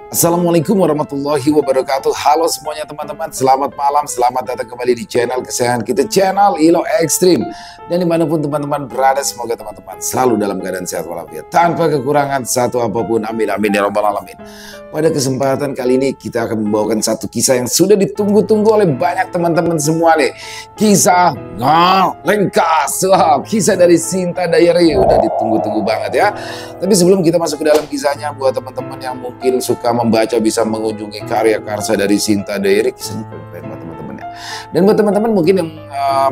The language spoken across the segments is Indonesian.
Assalamualaikum warahmatullahi wabarakatuh. Halo semuanya teman-teman, selamat malam, selamat datang kembali di channel kesayangan kita, channel Ilo Ekstrim. Dan dimanapun teman-teman berada, semoga teman-teman selalu dalam keadaan sehat walafiat, tanpa kekurangan satu apapun. Amin amin ya rabbal alamin. Pada kesempatan kali ini kita akan membawakan satu kisah yang sudah ditunggu-tunggu oleh banyak teman-teman semua nih. Kisah Ngalengkas. Wow, kisah dari Sinta Diary, udah ditunggu-tunggu banget ya. Tapi sebelum kita masuk ke dalam kisahnya, buat teman-teman yang mungkin suka membaca bisa mengunjungi karya karsa dari Sinta Diary. Kisahnya keren buat teman-teman ya. Dan buat teman-teman mungkin yang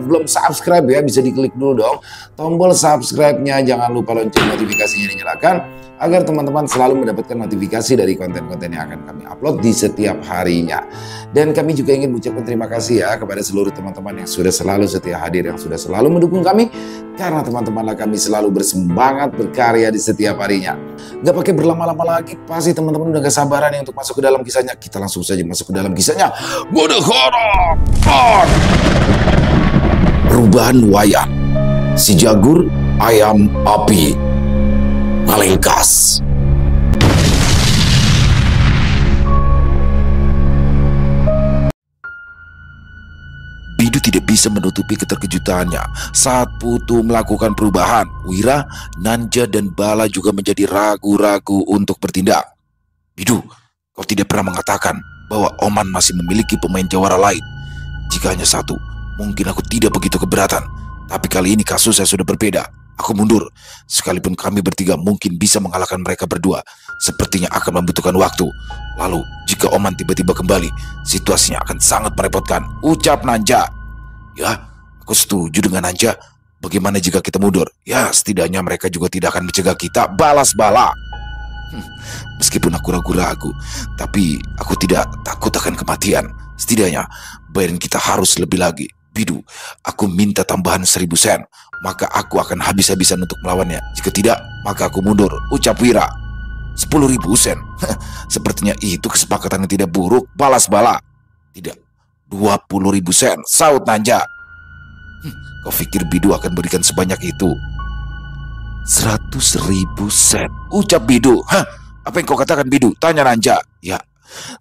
belum subscribe ya, bisa diklik dulu dong tombol subscribe-nya, jangan lupa lonceng notifikasinya dinyalakan agar teman-teman selalu mendapatkan notifikasi dari konten-konten yang akan kami upload di setiap harinya. Dan kami juga ingin mengucapkan terima kasih ya kepada seluruh teman-teman yang sudah selalu setia hadir, yang sudah selalu mendukung kami, karena teman-temanlah kami selalu bersemangat berkarya di setiap harinya. Gak pakai berlama-lama lagi, pasti teman-teman udah gak sabaran nih untuk masuk ke dalam kisahnya. Kita langsung saja masuk ke dalam kisahnya. Mode horor. Perubahan wayan. Si Jagur Ayam Api Ngalengkas. Bidu tidak bisa menutupi keterkejutannya saat Putu melakukan perubahan. Wira, Nanja, dan Bala juga menjadi ragu-ragu untuk bertindak. Bidu, kau tidak pernah mengatakan bahwa Oman masih memiliki pemain jawara lain. Jika hanya satu, mungkin aku tidak begitu keberatan. Tapi kali ini kasusnya sudah berbeda. Aku mundur, sekalipun kami bertiga mungkin bisa mengalahkan mereka berdua. Sepertinya akan membutuhkan waktu. Lalu, jika Oman tiba-tiba kembali, situasinya akan sangat merepotkan, ucap Nanja. Ya, aku setuju dengan Nanja. Bagaimana jika kita mundur? Ya, setidaknya mereka juga tidak akan mencegah kita, balas Bala. Meskipun aku ragu-ragu, tapi aku tidak takut akan kematian. Setidaknya, bayaran kita harus lebih lagi. Bidu, aku minta tambahan 1000 sen. Maka aku akan habis-habisan untuk melawannya. Jika tidak, maka aku mundur, ucap Wira. 10.000 sen. Sepertinya itu kesepakatan yang tidak buruk, balas Bala. Tidak, 20.000 sen, saut Nanja. Kau pikir Bidu akan berikan sebanyak itu? 100.000 sen, ucap Bidu. Apa yang kau katakan, Bidu? Tanya Nanja. Ya,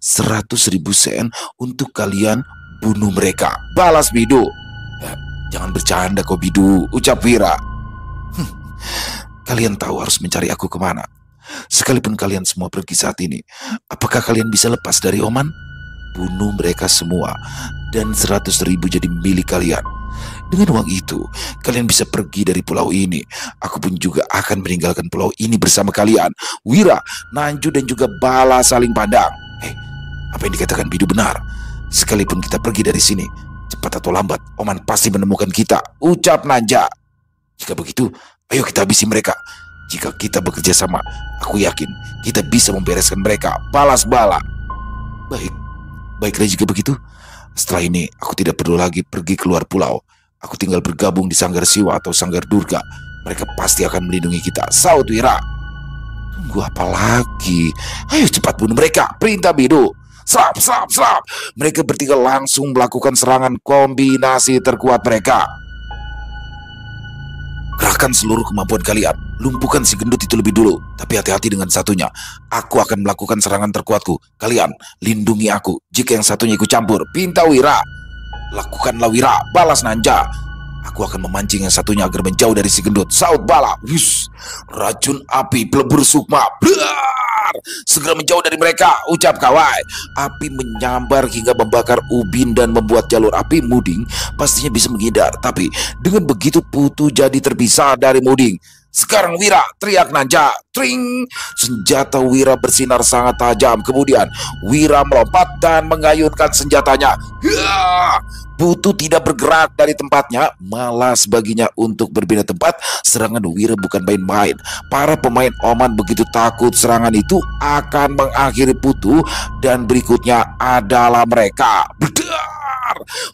100.000 sen untuk kalian bunuh mereka, balas Bidu. Ya, jangan bercanda kau, Bidu, ucap Wira. Kalian tahu harus mencari aku kemana. Sekalipun kalian semua pergi saat ini, apakah kalian bisa lepas dari Oman? Bunuh mereka semua, dan 100.000 jadi milik kalian. Dengan uang itu, kalian bisa pergi dari pulau ini. Aku pun juga akan meninggalkan pulau ini bersama kalian. Wira, Nanju, dan juga Bala saling pandang. Apa yang dikatakan Bidu benar. Sekalipun kita pergi dari sini, cepat atau lambat Oman pasti menemukan kita, ucap Nanja. Jika begitu, ayo kita habisi mereka. Jika kita bekerja sama, aku yakin kita bisa membereskan mereka, balas Bala. Baiklah jika begitu. Setelah ini aku tidak perlu lagi pergi keluar pulau. Aku tinggal bergabung di Sanggar Siwa atau Sanggar Durga. Mereka pasti akan melindungi kita, saut Wira. Tunggu apa lagi? Ayo cepat bunuh mereka, perintah Bidu. Slap, slap, slap. Mereka bertiga langsung melakukan serangan kombinasi terkuat mereka. Kerahkan seluruh kemampuan kalian. Lumpuhkan si gendut itu lebih dulu. Tapi hati-hati dengan satunya. Aku akan melakukan serangan terkuatku. Kalian lindungi aku jika yang satunya ikut campur, pinta Wira. Lakukanlah Wira, balas Nanja. Aku akan memancing yang satunya agar menjauh dari si gendut, saut Bala. Wush, racun api pelebur sukma. Segera menjauh dari mereka, ucap Kawai. Api menyambar hingga membakar ubin dan membuat jalur api. Muding pastinya bisa menghindar, tapi dengan begitu Putu jadi terpisah dari Muding. Sekarang Wira, teriak Nanja. Tring, senjata Wira bersinar sangat tajam. Kemudian Wira melompat dan mengayunkan senjatanya. Putu tidak bergerak dari tempatnya. Malas baginya untuk berpindah tempat. Serangan Wira bukan main-main. Para pemain Oman begitu takut serangan itu akan mengakhiri Putu, dan berikutnya adalah mereka.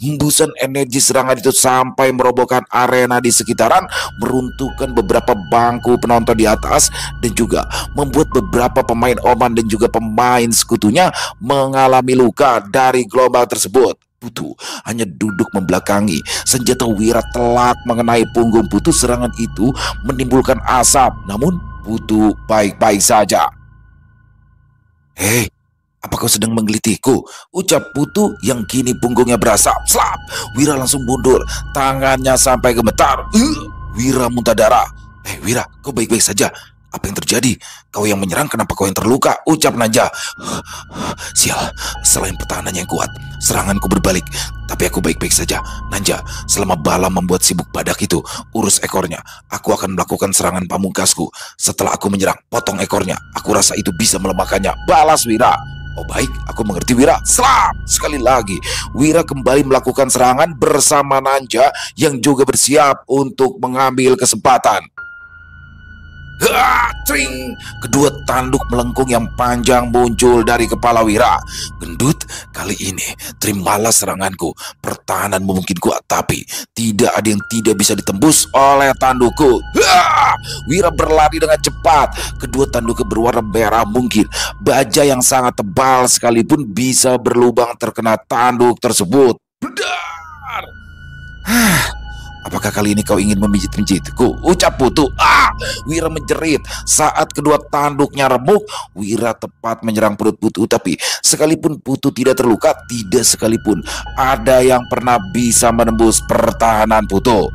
Hembusan energi serangan itu sampai merobohkan arena di sekitaran, meruntuhkan beberapa bangku penonton di atas, dan juga membuat beberapa pemain Oman dan juga pemain sekutunya mengalami luka dari gelombang tersebut. Putu hanya duduk membelakangi. Senjata Wira telak mengenai punggung Putu. Serangan itu menimbulkan asap, namun Putu baik-baik saja. Hei, Apa kau sedang menggelitiku? Ucap Putu yang kini punggungnya berasap. Slap! Wira langsung mundur, tangannya sampai gemetar. Wira muntah darah. Wira, kau baik-baik saja? Apa yang terjadi? Kau yang menyerang, kenapa kau yang terluka? Ucap Nanja. Sial, selain pertahanannya yang kuat, seranganku berbalik. Tapi aku baik-baik saja. Nanja, selama Bala membuat sibuk badak itu, urus ekornya. Aku akan melakukan serangan pamungkasku. Setelah aku menyerang, potong ekornya. Aku rasa itu bisa melemahkannya. Balas Wira. Oh baik, aku mengerti Wira. Slap! Sekali lagi, Wira kembali melakukan serangan bersama Nanja yang juga bersiap untuk mengambil kesempatan. Tring! Kedua tanduk melengkung yang panjang muncul dari kepala Wira. Gendut, kali ini terimalah seranganku. Pertahananmu mungkin kuat, tapi tidak ada yang tidak bisa ditembus oleh tandukku. Wira berlari dengan cepat. Kedua tanduknya berwarna merah mungkin. Baja yang sangat tebal sekalipun bisa berlubang terkena tanduk tersebut. Bedar! Apakah kali ini kau ingin memijit-mijitku? Ucap Putu. Wira menjerit. Saat kedua tanduknya remuk, Wira tepat menyerang perut Putu. Tapi sekalipun Putu tidak terluka, tidak sekalipun ada yang pernah bisa menembus pertahanan Putu.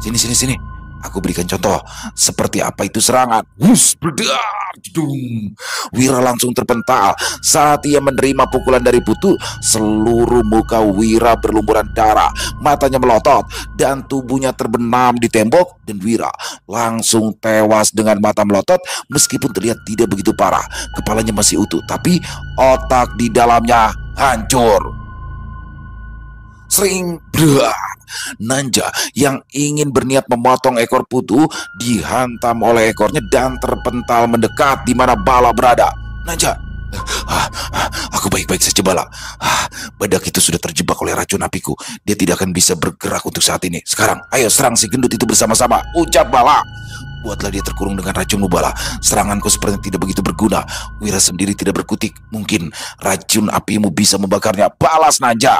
Sini. Aku berikan contoh seperti apa itu serangan. Wus, bledar, jedung. Wira langsung terpental. Saat ia menerima pukulan dari Putu, seluruh muka Wira berlumuran darah, matanya melotot dan tubuhnya terbenam di tembok, dan Wira langsung tewas dengan mata melotot. Meskipun terlihat tidak begitu parah, kepalanya masih utuh, tapi otak di dalamnya hancur. Sering, brar. Nanja yang ingin berniat memotong ekor Putu dihantam oleh ekornya dan terpental mendekat di mana Bala berada. Nanja, aku baik-baik saja Bala. Badak itu sudah terjebak oleh racun apiku. Dia tidak akan bisa bergerak untuk saat ini. Sekarang, ayo serang si gendut itu bersama-sama. Ucap Bala. Buatlah dia terkurung dengan racunmu Bala. Seranganku sepertinya tidak begitu berguna. Wira sendiri tidak berkutik. Mungkin racun apimu bisa membakarnya. Balas Nanja.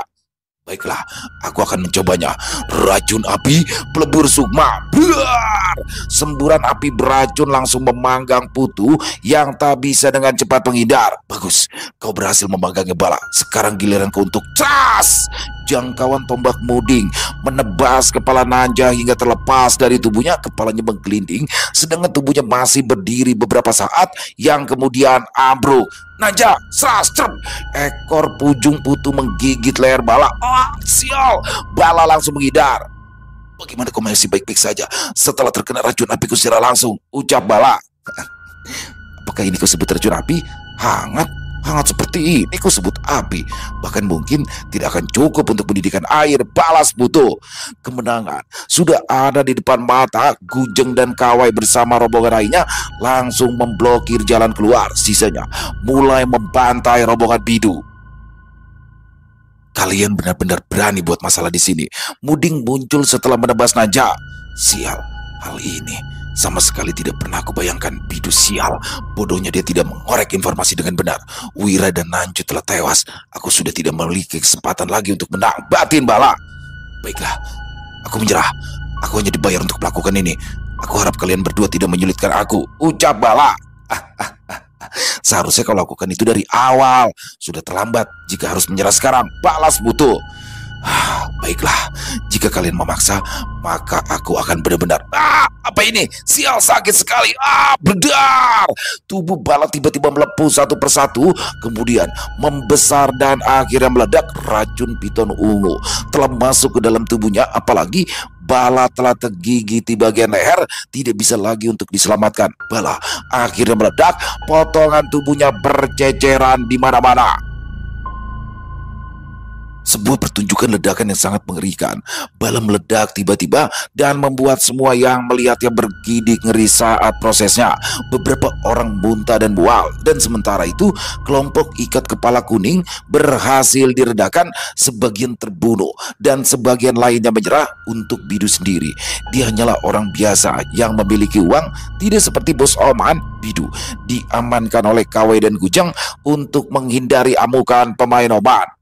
Baiklah, aku akan mencobanya. Racun api pelebur sukma. Buar! Semburan api beracun langsung memanggang Putu yang tak bisa dengan cepat menghindar. Bagus, kau berhasil memanggangnya Bala. Sekarang giliranku untuk cas! Jangkauan tombak muding menebas kepala Nanja hingga terlepas dari tubuhnya. Kepalanya menggelinding, sedangkan tubuhnya masih berdiri beberapa saat yang kemudian ambruk. Nanja, sastrep! Ekor pujung Putu menggigit leher Bala. Sial! Bala langsung menghindar. Bagaimana kau masih baik-baik saja setelah terkena racun api secara langsung? Ucap Bala. Apakah ini kau sebut racun api? Hangat seperti ini kau sebut api. Bahkan mungkin tidak akan cukup untuk mendidihkan air. Balas Putu. Kemenangan sudah ada di depan mata. Gujeng dan Kawai bersama rombongan lainnya langsung memblokir jalan keluar. Sisanya mulai membantai rombongan bidu. Kalian benar-benar berani buat masalah di sini. Muding muncul setelah menebas Nanja. Sial, hal ini sama sekali tidak pernah aku bayangkan. Bidu sial, bodohnya dia tidak mengorek informasi dengan benar. Wira dan Nanju telah tewas. Aku sudah tidak memiliki kesempatan lagi untuk menang. Batin Bala. Baiklah, aku menyerah. Aku hanya dibayar untuk melakukan ini. Aku harap kalian berdua tidak menyulitkan aku. Ucap Bala. Seharusnya kau lakukan itu dari awal. Sudah terlambat jika harus menyerah sekarang. Balas Putu. Baiklah, jika kalian memaksa, maka aku akan benar-benar. Apa ini? Sial, sakit sekali. Bledar. Tubuh Bala tiba-tiba melepuh satu persatu, kemudian membesar dan akhirnya meledak. Racun piton ungu telah masuk ke dalam tubuhnya. Apalagi Bala telah tergigit di bagian leher, tidak bisa lagi untuk diselamatkan. Bala akhirnya meledak, potongan tubuhnya berceceran di mana-mana. Sebuah pertunjukan ledakan yang sangat mengerikan. Bala meledak tiba-tiba dan membuat semua yang melihatnya bergidik ngeri saat prosesnya. Beberapa orang muntah dan mual. Dan sementara itu, kelompok ikat kepala kuning berhasil diredakan. Sebagian terbunuh dan sebagian lainnya menyerah untuk Bidu sendiri. Dia hanyalah orang biasa yang memiliki uang. Tidak seperti bos Oman, Bidu diamankan oleh Kawai dan Gujang untuk menghindari amukan pemain Oman.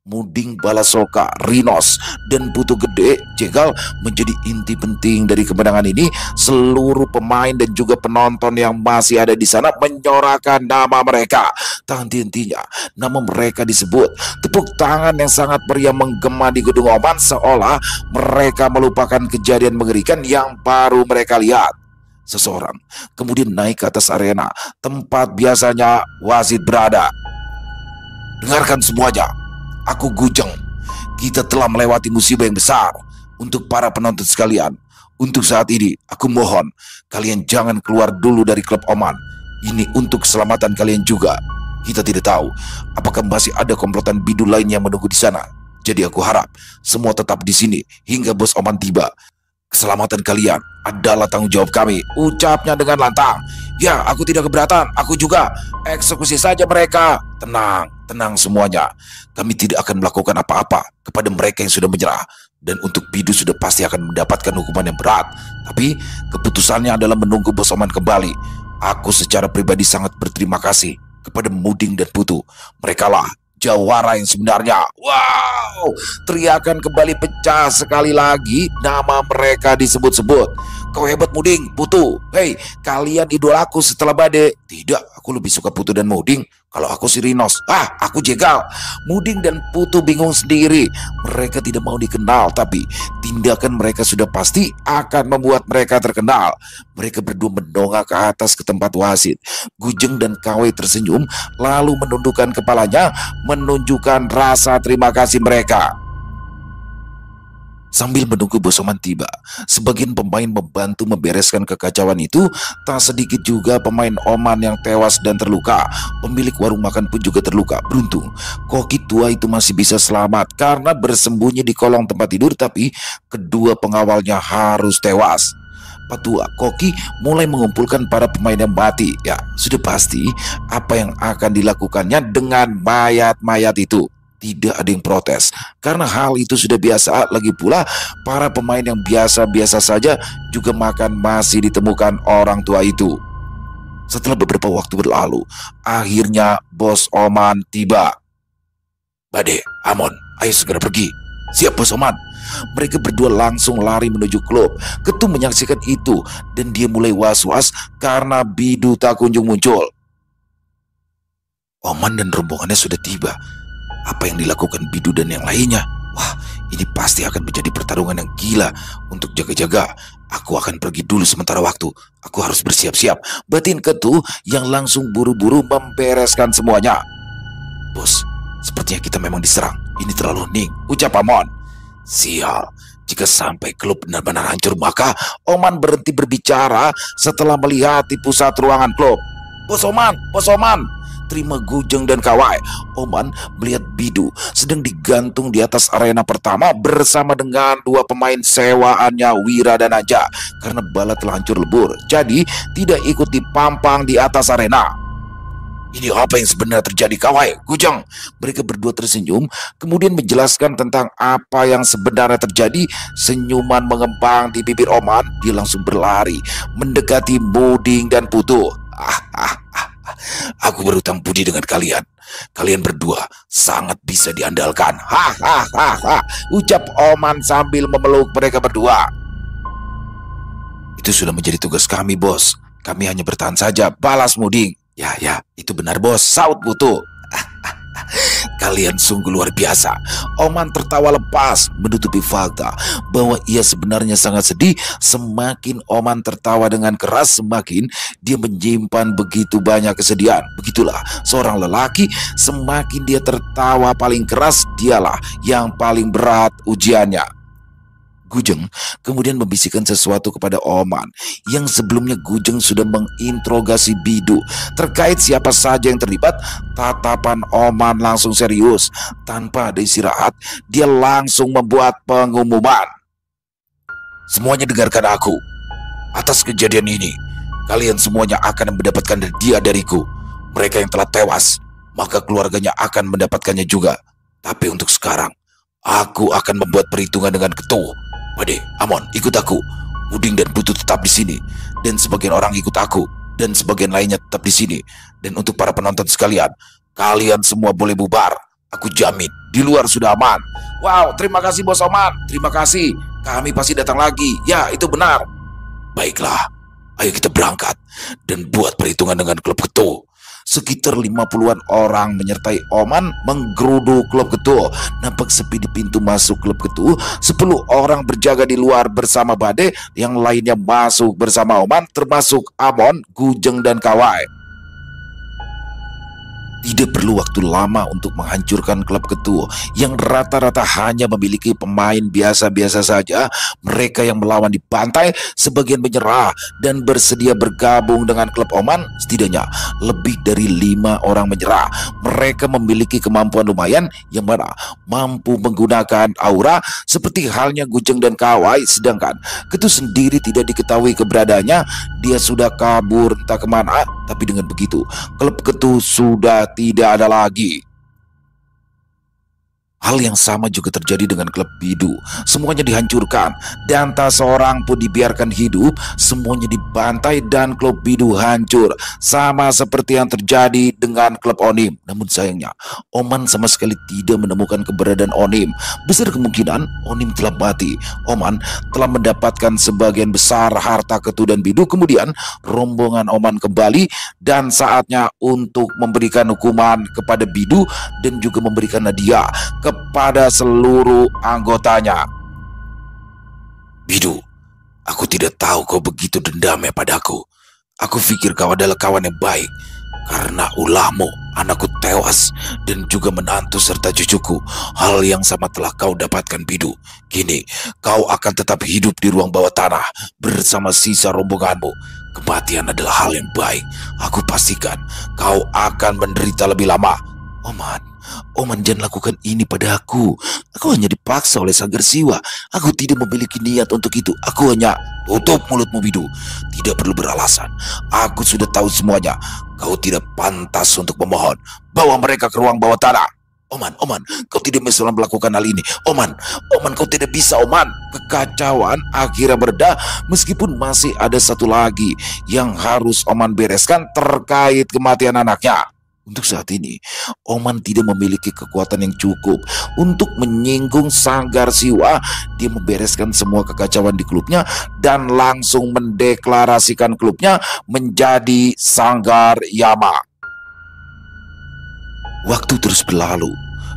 Muding, Balasoka, Rinos, dan Putu Gede Jegal menjadi inti penting dari kemenangan ini. Seluruh pemain dan juga penonton yang masih ada di sana menyorakan nama mereka. Tak henti-hentinya nama mereka disebut. Tepuk tangan yang sangat meriah menggema di gedung Oman, seolah mereka melupakan kejadian mengerikan yang baru mereka lihat. Seseorang kemudian naik ke atas arena tempat biasanya wasit berada. Dengarkan semuanya, aku Gujeng. Kita telah melewati musibah yang besar. Untuk para penonton sekalian, untuk saat ini aku mohon kalian jangan keluar dulu dari klub Oman. Ini untuk keselamatan kalian juga. Kita tidak tahu apakah masih ada komplotan bidu lain yang menunggu di sana. Jadi aku harap semua tetap di sini hingga bos Oman tiba. Keselamatan kalian adalah tanggung jawab kami, ucapnya dengan lantang. Ya, aku tidak keberatan, aku juga. Eksekusi saja mereka. Tenang, tenang semuanya. Kami tidak akan melakukan apa-apa kepada mereka yang sudah menyerah. Dan untuk bidu sudah pasti akan mendapatkan hukuman yang berat. Tapi keputusannya adalah menunggu bos Oman kembali. Aku secara pribadi sangat berterima kasih kepada Muding dan Putu. Merekalah jawara yang sebenarnya. Wow, teriakan kembali pecah sekali lagi. Nama mereka disebut-sebut. Kau hebat Muding, Putu. Hei, kalian idolaku setelah Bade. Tidak, aku lebih suka Putu dan Muding. Kalau aku si Rinos, aku Jegal. Muding dan Putu bingung sendiri. Mereka tidak mau dikenal, tapi tindakan mereka sudah pasti akan membuat mereka terkenal. Mereka berdua mendongak ke atas ke tempat wasit. Gujeng dan Kawai tersenyum, lalu menundukkan kepalanya, menunjukkan rasa terima kasih mereka. Sambil menunggu bos Oman tiba, sebagian pemain membantu membereskan kekacauan itu. Tak sedikit juga pemain Oman yang tewas dan terluka. Pemilik warung makan pun juga terluka. Beruntung, koki tua itu masih bisa selamat karena bersembunyi di kolong tempat tidur, tapi kedua pengawalnya harus tewas. Patua koki mulai mengumpulkan para pemain yang mati. Ya, sudah pasti apa yang akan dilakukannya dengan mayat-mayat itu. Tidak ada yang protes karena hal itu sudah biasa. Lagi pula para pemain yang biasa-biasa saja juga makan masih ditemukan orang tua itu. Setelah beberapa waktu berlalu, akhirnya bos Oman tiba. Bade, Amon, ayo segera pergi. Siap bos Oman. Mereka berdua langsung lari menuju klub. Ketu menyaksikan itu dan dia mulai was-was karena bidu tak kunjung muncul. Oman dan rombongannya sudah tiba. Apa yang dilakukan bidu dan yang lainnya? Wah, ini pasti akan menjadi pertarungan yang gila. Untuk jaga-jaga, aku akan pergi dulu sementara waktu. Aku harus bersiap-siap, batin Ketu yang langsung buru-buru membereskan semuanya. Bos, sepertinya kita memang diserang. Ini terlalu hening, ucap Amon. Sial, jika sampai klub benar-benar hancur, maka Oman berhenti berbicara setelah melihat di pusat ruangan klub. Bos Oman, Bos Oman. Terima Gujeng dan Kawai. Oman melihat bidu sedang digantung di atas arena pertama bersama dengan dua pemain sewaannya, Wira dan Aja. Karena bala telah hancur lebur, jadi tidak ikut dipampang di atas arena. Ini apa yang sebenarnya terjadi, Kawai, Gujeng? Mereka berdua tersenyum, kemudian menjelaskan tentang apa yang sebenarnya terjadi. Senyuman mengembang di bibir Oman. Dia langsung berlari mendekati Muding dan Putu. Aku berhutang budi dengan kalian. Kalian berdua sangat bisa diandalkan. Ucap Oman sambil memeluk mereka berdua. Itu sudah menjadi tugas kami, bos. Kami hanya bertahan saja, balas Muding. Ya, itu benar, bos, saut Putu. Kalian sungguh luar biasa. Oman tertawa lepas menutupi fakta bahwa ia sebenarnya sangat sedih. Semakin Oman tertawa dengan keras, semakin dia menyimpan begitu banyak kesedihan. Begitulah seorang lelaki, semakin dia tertawa paling keras, dialah yang paling berat ujiannya. Gujeng kemudian membisikkan sesuatu kepada Oman yang sebelumnya Gujeng sudah menginterogasi bidu terkait siapa saja yang terlibat. Tatapan Oman langsung serius. Tanpa ada istirahat, dia langsung membuat pengumuman. Semuanya dengarkan aku. Atas kejadian ini, kalian semuanya akan mendapatkan hadiah dariku. Mereka yang telah tewas, maka keluarganya akan mendapatkannya juga. Tapi untuk sekarang, aku akan membuat perhitungan dengan Ketu. Bade, Amon, ikut aku. Muding dan Putu tetap di sini, dan sebagian orang ikut aku, dan sebagian lainnya tetap di sini. Dan untuk para penonton sekalian, kalian semua boleh bubar. Aku jamin Di luar sudah aman. Wow, terima kasih Bos Oman. Terima kasih. Kami pasti datang lagi. Ya, itu benar. Baiklah, ayo kita berangkat dan buat perhitungan dengan klub Ketu. Sekitar 50-an orang menyertai Oman menggeruduk klub Ketu. Nampak sepi di pintu masuk klub Ketu. 10 orang berjaga di luar bersama Bade. Yang lainnya masuk bersama Oman, termasuk Amon, Gujeng, dan Kawai. Tidak perlu waktu lama untuk menghancurkan klub Ketu yang rata-rata hanya memiliki pemain biasa-biasa saja. Mereka yang melawan dibantai, sebagian menyerah dan bersedia bergabung dengan klub Oman. Setidaknya lebih dari 5 orang menyerah. Mereka memiliki kemampuan lumayan yang mana mampu menggunakan aura seperti halnya Gujeng dan Kawai. Sedangkan Ketu sendiri tidak diketahui keberadaannya. Dia sudah kabur entah kemana. Tapi dengan begitu klub Ketu sudah tidak ada lagi. Hal yang sama juga terjadi dengan klub Bidu. Semuanya dihancurkan dan tak seorang pun dibiarkan hidup. Semuanya dibantai dan klub Bidu hancur. Sama seperti yang terjadi dengan klub Onim. Namun sayangnya Oman sama sekali tidak menemukan keberadaan Onim. Besar kemungkinan Onim telah mati. Oman telah mendapatkan sebagian besar harta Ketu dan Bidu. Kemudian rombongan Oman kembali dan saatnya untuk memberikan hukuman kepada Bidu dan juga memberikan hadiah kepada seluruh anggotanya. Bidu, aku tidak tahu kau begitu dendamnya padaku. Aku pikir kau adalah kawan yang baik. Karena ulahmu, anakku tewas dan juga menantu serta cucuku. Hal yang sama telah kau dapatkan, Bidu. Kini kau akan tetap hidup di ruang bawah tanah bersama sisa rombonganmu. Kematian adalah hal yang baik. Aku pastikan kau akan menderita lebih lama. Oman, jangan lakukan ini pada aku. Aku hanya dipaksa oleh Sanggar Siwa. Aku tidak memiliki niat untuk itu. Aku hanya... Tutup mulutmu, Bidu. Tidak perlu beralasan. Aku sudah tahu semuanya. Kau tidak pantas untuk memohon. Bawa mereka ke ruang bawah tanah. Oman, kau tidak bisa melakukan hal ini. Oman, kau tidak bisa, Oman. Kekacauan akhirnya bereda, meskipun masih ada satu lagi yang harus Oman bereskan terkait kematian anaknya. Untuk saat ini, Oman tidak memiliki kekuatan yang cukup untuk menyinggung Sanggar Siwa. Dia membereskan semua kekacauan di klubnya dan langsung mendeklarasikan klubnya menjadi Sanggar Yama. Waktu terus berlalu.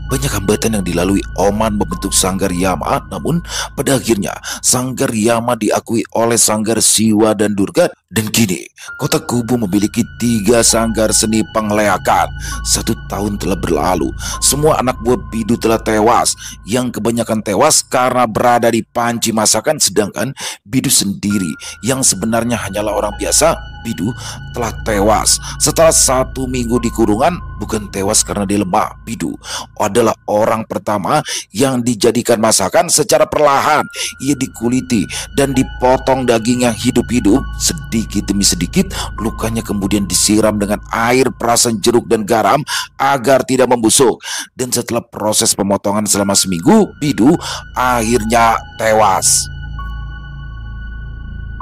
Banyak hambatan yang dilalui Oman membentuk Sanggar Yama. Namun pada akhirnya Sanggar Yama diakui oleh Sanggar Siwa dan Durga. Dan kini Kota Kubu memiliki 3 sanggar seni pengleakan. 1 tahun telah berlalu. Semua anak buah Bidu telah tewas. Yang kebanyakan tewas karena berada di panci masakan. Sedangkan Bidu sendiri yang sebenarnya hanyalah orang biasa, Bidu telah tewas setelah 1 minggu di kurungan. Bukan tewas karena dia lemah. Bidu adalah orang pertama yang dijadikan masakan secara perlahan. Ia dikuliti dan dipotong daging yang hidup-hidup. Sedikit demi sedikit lukanya kemudian disiram dengan air perasan jeruk dan garam agar tidak membusuk. Dan setelah proses pemotongan selama seminggu, Bidu akhirnya tewas.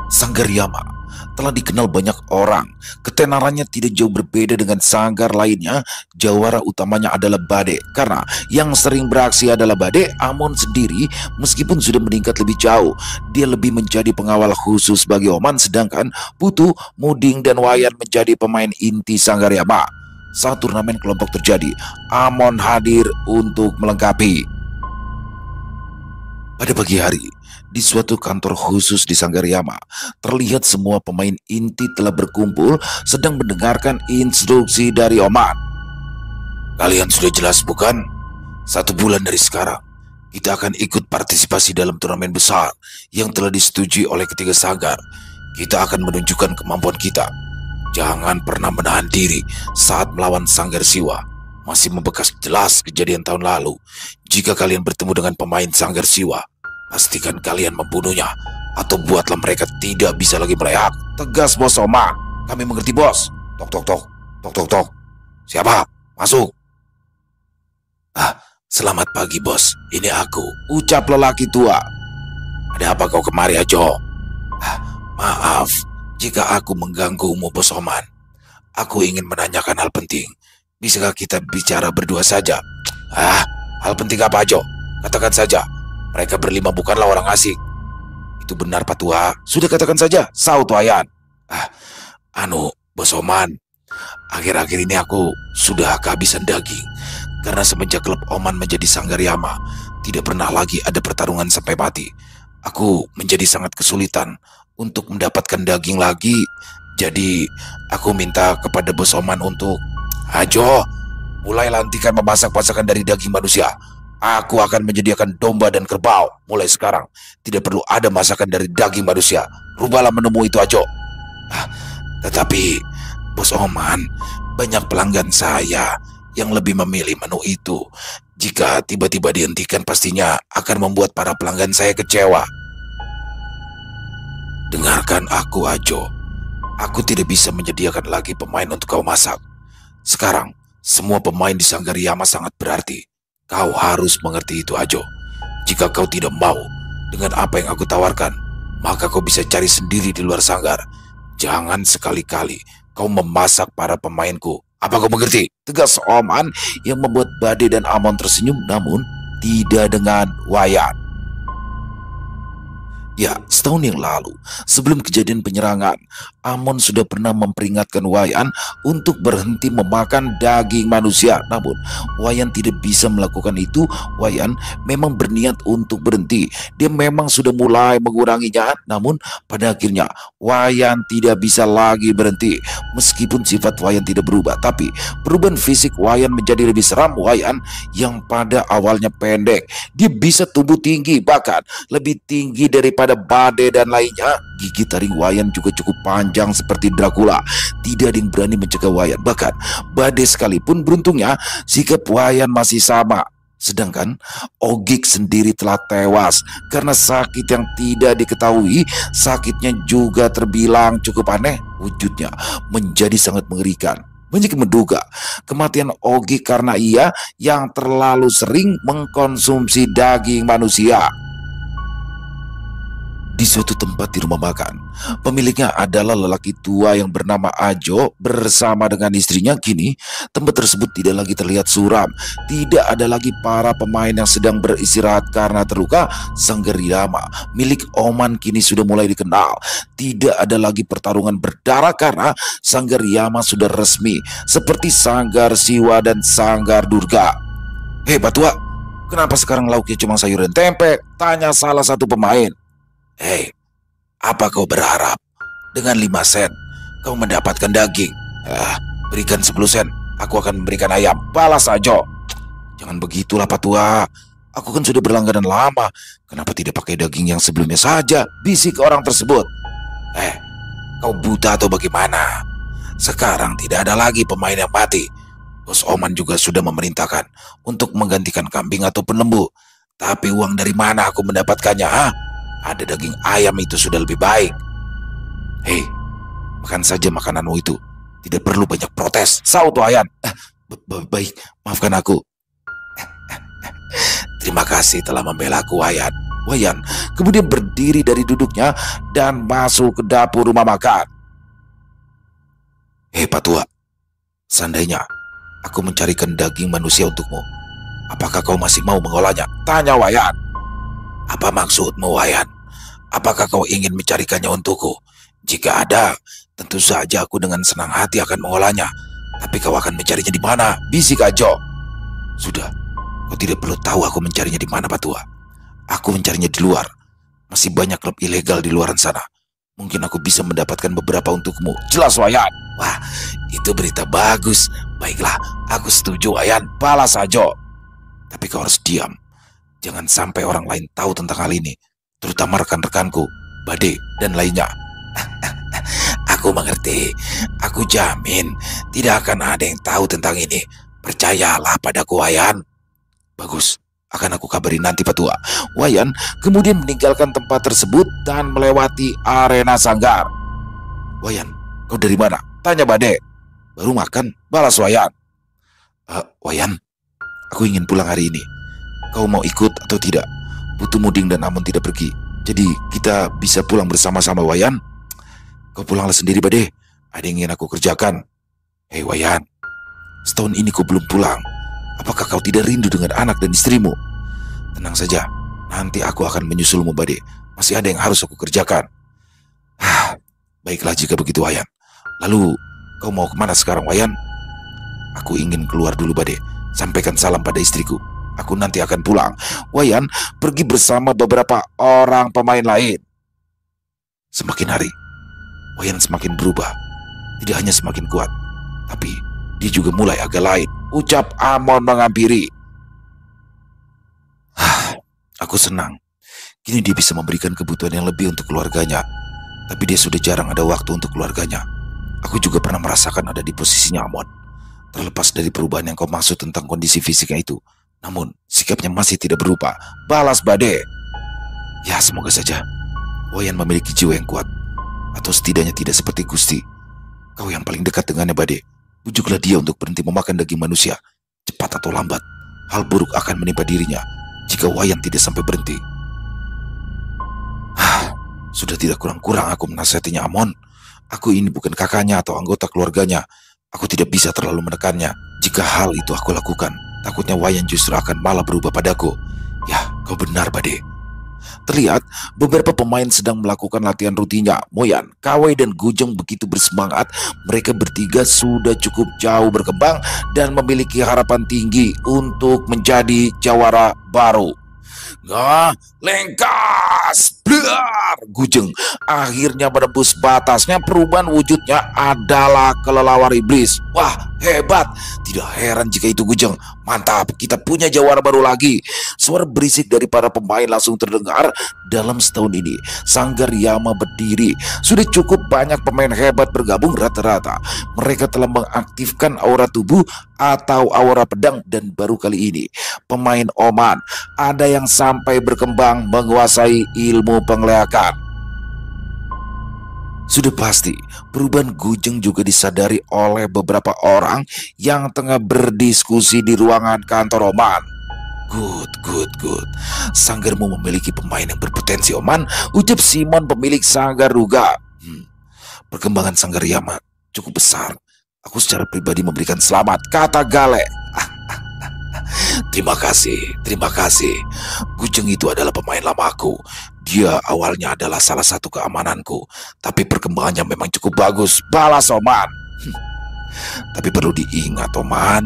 Sanggar Yama telah dikenal banyak orang. Ketenarannya tidak jauh berbeda dengan sanggar lainnya. Jawara utamanya adalah Bade, karena yang sering beraksi adalah Bade. Amon sendiri meskipun sudah meningkat lebih jauh, dia lebih menjadi pengawal khusus bagi Oman. Sedangkan Putu, Muding, dan Wayan menjadi pemain inti Sanggar Yama. Saat turnamen kelompok terjadi, Amon hadir untuk melengkapi. Pada pagi hari, di suatu kantor khusus di Sanggar Yama, terlihat semua pemain inti telah berkumpul sedang mendengarkan instruksi dari Oman. Kalian sudah jelas bukan? 1 bulan dari sekarang, kita akan ikut partisipasi dalam turnamen besar yang telah disetujui oleh ketiga sanggar. Kita akan menunjukkan kemampuan kita. Jangan pernah menahan diri saat melawan Sanggar Siwa. Masih membekas jelas kejadian tahun lalu. Jika kalian bertemu dengan pemain Sanggar Siwa, pastikan kalian membunuhnya atau buatlah mereka tidak bisa lagi meleak. Tegas Bos Oman. Kami mengerti, Bos. Tok tok tok. Tok tok tok. Siapa? Masuk. Selamat pagi, Bos. Ini aku, ucap lelaki tua. Ada apa kau kemari, Ajo? Maaf jika aku mengganggumu, Bos Oman. Aku ingin menanyakan hal penting. Bisakah kita bicara berdua saja? Hal penting apa, Ajo? Katakan saja. Mereka berlima bukanlah orang asing. Itu benar, Pak Tua. Sudah katakan saja, saut Wayan. Bos Oman. Akhir-akhir ini aku sudah kehabisan daging. Karena semenjak klub Oman menjadi Sanggar Yama, tidak pernah lagi ada pertarungan sampai mati. Aku menjadi sangat kesulitan untuk mendapatkan daging lagi. Jadi aku minta kepada Bos Oman untuk, Ajo, mulai lantikan memasak masakan dari daging manusia. Aku akan menyediakan domba dan kerbau. Mulai sekarang tidak perlu ada masakan dari daging manusia. Rubahlah menemukan itu, Ajo. Tetapi Bos Oman, banyak pelanggan saya yang lebih memilih menu itu. Jika tiba-tiba dihentikan, pastinya akan membuat para pelanggan saya kecewa. Dengarkan aku, Ajo. Aku tidak bisa menyediakan lagi pemain untuk kau masak. Sekarang, semua pemain di Sanggar Yama sangat berarti. Kau harus mengerti itu, Ajo. Jika kau tidak mau dengan apa yang aku tawarkan, maka kau bisa cari sendiri di luar sanggar. Jangan sekali-kali kau memasak para pemainku. Apa kau mengerti? Tegas Oman yang membuat Bade dan Amon tersenyum, namun tidak dengan Wayan. Ya, setahun yang lalu, sebelum kejadian penyerangan, Amon sudah pernah memperingatkan Wayan untuk berhenti memakan daging manusia. Namun, Wayan tidak bisa melakukan itu. Wayan memang berniat untuk berhenti. Dia memang sudah mulai menguranginya. Namun, pada akhirnya, Wayan tidak bisa lagi berhenti. Meskipun sifat Wayan tidak berubah, tapi perubahan fisik Wayan menjadi lebih seram. Wayan yang pada awalnya pendek, dia bisa tumbuh tinggi, bahkan lebih tinggi daripada Bade dan lainnya. Gigi taring Wayan juga cukup panjang seperti Dracula. Tidak ada yang berani mencegah Wayan. Bahkan Bade sekalipun, beruntungnya sikap Wayan masih sama. Sedangkan Ogik sendiri telah tewas karena sakit yang tidak diketahui. Sakitnya juga terbilang cukup aneh. Wujudnya menjadi sangat mengerikan. Banyak yang menduga kematian Ogik karena ia yang terlalu sering mengkonsumsi daging manusia. Di suatu tempat di rumah makan, pemiliknya adalah lelaki tua yang bernama Ajo bersama dengan istrinya. Kini tempat tersebut tidak lagi terlihat suram. Tidak ada lagi para pemain yang sedang beristirahat karena terluka. Sanggar Yama milik Oman kini sudah mulai dikenal. Tidak ada lagi pertarungan berdarah karena Sanggar Yama sudah resmi seperti Sanggar Siwa dan Sanggar Durga. Hei Batua, kenapa sekarang lauknya cuma sayur dan tempe? Tanya salah satu pemain. Hei, apa kau berharap dengan 5 sen kau mendapatkan daging? Berikan 10 sen, aku akan memberikan ayam. Balas Ajo. Jangan begitulah Pak Tua. Aku kan sudah berlangganan lama. Kenapa tidak pakai daging yang sebelumnya saja? Bisik orang tersebut. Kau buta atau bagaimana? Sekarang tidak ada lagi pemain yang mati. Bos Oman juga sudah memerintahkan untuk menggantikan kambing ataupun lembu. Tapi uang dari mana aku mendapatkannya? Ada daging ayam itu sudah lebih baik. Hei, makan saja makananmu itu. Tidak perlu banyak protes. Saut Wayan. Baik, maafkan aku. Terima kasih telah membela aku, Wayan. Wayan kemudian berdiri dari duduknya dan masuk ke dapur rumah makan. Hei Pak Tua, seandainya aku mencarikan daging manusia untukmu, apakah kau masih mau mengolahnya? Tanya Wayan. Apa maksudmu, Wayan? Apakah kau ingin mencarikannya untukku? Jika ada, tentu saja aku dengan senang hati akan mengolahnya. Tapi kau akan mencarinya di mana? Bisik Ajo. Sudah, kau tidak perlu tahu aku mencarinya di mana, Pak Tua. Aku mencarinya di luar. Masih banyak klub ilegal di luaran sana. Mungkin aku bisa mendapatkan beberapa untukmu. Jelas, Wayan. Wah, itu berita bagus. Baiklah, aku setuju, Wayan. Balas Ajo. Tapi kau harus diam. Jangan sampai orang lain tahu tentang hal ini, terutama rekan-rekanku, Bade, dan lainnya. Aku mengerti. Aku jamin tidak akan ada yang tahu tentang ini. Percayalah padaku, Wayan. Bagus, akan aku kabari nanti, Pak Tua. Wayan kemudian meninggalkan tempat tersebut dan melewati arena sanggar. Wayan, kau dari mana? Tanya Bade. Baru makan, balas Wayan. Wayan, aku ingin pulang hari ini. Kau mau ikut atau tidak? Putu Muding dan Amon tidak pergi. Jadi kita bisa pulang bersama-sama, Wayan. Kau pulanglah sendiri, Bade. Ada yang ingin aku kerjakan. Hei Wayan, setahun ini kau belum pulang. Apakah kau tidak rindu dengan anak dan istrimu? Tenang saja, nanti aku akan menyusulmu, Bade. Masih ada yang harus aku kerjakan. Baiklah jika begitu, Wayan. Lalu, kau mau kemana sekarang, Wayan? Aku ingin keluar dulu, Bade. Sampaikan salam pada istriku. Aku nanti akan pulang. Wayan pergi bersama beberapa orang pemain lain. Semakin hari, Wayan semakin berubah. Tidak hanya semakin kuat, tapi dia juga mulai agak lain. Ucap Amon menghampiri. Aku senang. Kini dia bisa memberikan kebutuhan yang lebih untuk keluarganya. Tapi dia sudah jarang ada waktu untuk keluarganya. Aku juga pernah merasakan ada di posisinya Amon. Terlepas dari perubahan yang kau maksud tentang kondisi fisiknya itu, namun sikapnya masih tidak berubah. Balas Bade. Ya, semoga saja Wayan memiliki jiwa yang kuat. Atau setidaknya tidak seperti Gusti. Kau yang paling dekat dengannya, Bade. Bujuklah dia untuk berhenti memakan daging manusia. Cepat atau lambat, hal buruk akan menimpa dirinya jika Wayan tidak sampai berhenti. Sudah tidak kurang-kurang aku menasihatinya, Amon. Aku ini bukan kakaknya atau anggota keluarganya. Aku tidak bisa terlalu menekannya. Jika hal itu aku lakukan, takutnya Wayan justru akan malah berubah padaku. Ya, kau benar, Bade. Terlihat beberapa pemain sedang melakukan latihan rutinnya. Moyan, Kawai, dan Gujeng begitu bersemangat. Mereka bertiga sudah cukup jauh berkembang dan memiliki harapan tinggi untuk menjadi jawara baru. Lengkas, blar! Gujeng akhirnya menembus batasnya. Perubahan wujudnya adalah kelelawar iblis. Wah, hebat. Tidak heran jika itu Gujeng. Mantap, kita punya jawara baru lagi. Suara berisik dari para pemain langsung terdengar. Dalam setahun ini, Sanggar Yama berdiri. Sudah cukup banyak pemain hebat bergabung. Rata-rata mereka telah mengaktifkan aura tubuh atau aura pedang. Dan baru kali ini, pemain Oman ada yang sampai berkembang menguasai ilmu penglihatan. Sudah pasti, perubahan Gujeng juga disadari oleh beberapa orang yang tengah berdiskusi di ruangan kantor Oman. Good. Sanggarmu memiliki pemain yang berpotensi, Oman, ucap Simon, pemilik Sanggar Ruga. Perkembangan Sanggar Yama cukup besar. Aku secara pribadi memberikan selamat, kata Gale. Terima kasih. Gujeng itu adalah pemain lamaku. Dia awalnya adalah salah satu keamananku, tapi perkembangannya memang cukup bagus, balas Oman. Tapi perlu diingat, Oman,